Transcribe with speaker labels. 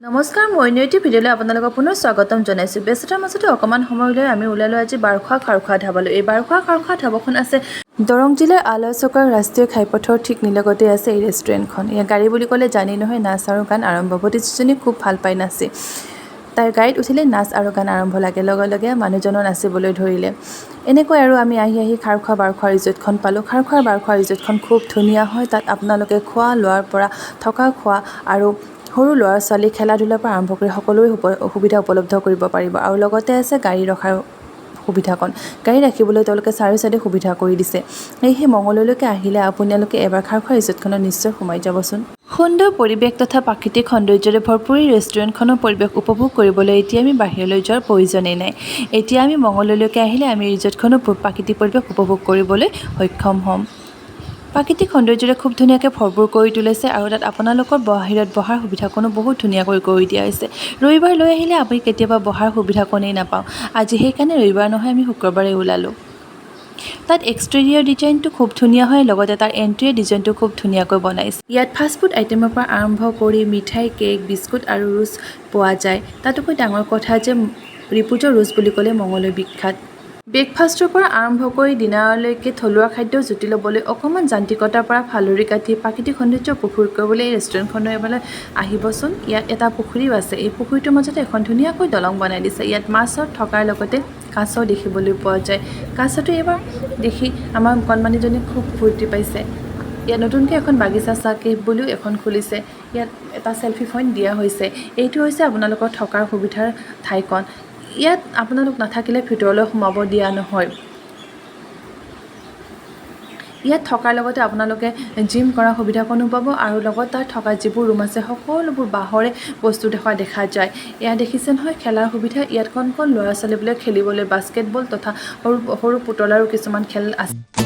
Speaker 1: নমস্কাৰ মই নৈতি ভিডিঅ'লৈ আপোনালোকক পুনৰ স্বাগতম জনাইছোঁ। ব্যস্ততাৰ মাজতে অকণমান সময় লৈ আমি ওলালোঁ আজি খোৱা খাৰ ধাবালৈ। এই খোৱা ধাবাখন আছে দৰং জিলাৰ আলয়চকৰ ৰাষ্ট্ৰীয় ঘাইপথৰ ঠিক নিলগতে আছে এই ৰেষ্টুৰেণ্টখন। ইয়াৰ গাড়ী বুলি ক'লে জানি নহয় নাচ আৰু গান আৰম্ভ। ভতিজীজনী খুব ভাল পাই নাচি। তাইৰ গাড়ীত উঠিলে নাচ আৰু গান আৰম্ভ লাগে। লগে লগে মানুহজনৰ নাচিবলৈ ধৰিলে। এনেকৈ আৰু আমি আহি খাৰ খোৱা ৰিজৰ্টখন পালোঁ। খাৰ খোৱা ৰিজৰ্টখন খুব ধুনীয়া হয়। তাত আপোনালোকে খোৱা লোৱাৰ পৰা থকা খোৱা আৰু সৰু ল'ৰা ছোৱালী খেলা ধূলাৰ পৰা আৰম্ভ কৰি সকলোৰে সুবিধা উপলব্ধ কৰিব পাৰিব। আৰু লগতে আছে গাড়ী ৰখাৰ সুবিধাকণ। গাড়ী ৰাখিবলৈ তেওঁলোকে চাৰিওচাইডে সুবিধা কৰি দিছে। সেয়েহে মঙলদৈলৈকে আহিলে আপোনালোকে এবাৰ খাৰ খোৱা ৰিজৰ্টখনত নিশ্চয় সোমাই যাবচোন। সুন্দৰ পৰিৱেশ তথা প্ৰাকৃতিক সৌন্দৰ্যৰে ভৰপূৰ ৰেষ্টুৰেণ্টখনৰ পৰিৱেশ উপভোগ কৰিবলৈ এতিয়া আমি বাহিৰলৈ যোৱাৰ প্ৰয়োজনেই নাই। এতিয়া আমি মঙলদৈলৈকে আহিলে আমি ৰিজৰ্টখনৰ প্ৰাকৃতিক পৰিৱেশ উপভোগ কৰিবলৈ সক্ষম হ'ম। প্ৰাকৃতিক সৌন্দৰ্যৰে খুব ধুনীয়াকৈ ভৰপূৰ কৰি তুলিছে আৰু তাত আপোনালোকৰ বাহিৰত বহাৰ সুবিধাকণো বহুত ধুনীয়াকৈ কৰি দিয়া হৈছে। ৰবিবাৰ লৈ আহিলে আপুনি কেতিয়াবা বহাৰ সুবিধাকণেই নাপাওঁ। আজি সেইকাৰণে ৰবিবাৰ নহয় আমি শুক্ৰবাৰে ওলালোঁ। তাত এক্সটেৰিয়ৰ ডিজাইনটো খুব ধুনীয়া হয়, লগতে তাৰ এণ্ট্ৰিৰ ডিজাইনটো খুব ধুনীয়াকৈ বনাইছে। ইয়াত ফাষ্টফুড আইটেমৰ পৰা আৰম্ভ কৰি মিঠাই, কেক, বিস্কুট আৰু ৰোজ পোৱা যায়। তাতোকৈ ডাঙৰ কথা যে ৰিপোজৰ ৰোজ বুলি ক'লে মঙলদৈ বিখ্যাত। ব্ৰেকফাষ্টৰ পৰা আৰম্ভ কৰি ডিনাৰলৈকে থলুৱা খাদ্য জুতি ল'বলৈ অকণমান যান্ত্ৰিকতাৰ পৰা ফালৰি কাটি প্ৰাকৃতিক সৌন্দৰ্য উপভোগ কৰিবলৈ এই ৰেষ্টুৰেণ্টখনলৈ আহিবচোন। ইয়াত এটা পুখুৰীও আছে। এই পুখুৰীটোৰ মাজতে এখন ধুনীয়াকৈ দলং বনাই দিছে। ইয়াত মাছৰ থকাৰ লগতে কাছও দেখিবলৈ পোৱা যায়। কাছটো এইবাৰ দেখি আমাৰ কণমানিজনী খুব ফূৰ্তি পাইছে। ইয়াত নতুনকৈ এখন বাগিচা চাহ কেফ বুলিও এখন খুলিছে। ইয়াত এটা চেলফি পইণ্ট দিয়া হৈছে। এইটো হৈছে আপোনালোকৰ থকাৰ সুবিধাৰ ঠাইকণ। ইয়াত আপোনালোক নাথাকিলে ভিতৰলৈ সোমাব দিয়া নহয়। ইয়াত থকাৰ লগতে আপোনালোকে জিম কৰাৰ সুবিধাকণো পাব আৰু লগত তাত থকা যিবোৰ ৰুম আছে সকলোবোৰ বাঁহৰে বস্তু দেখা যায়। এয়া দেখিছে নহয় খেলাৰ সুবিধা। ইয়াত কণ ল'ৰা ছোৱালীবোৰে খেলিবলৈ বাস্কেটবল তথা সৰু পুতলাৰো কিছুমান খেল আছে।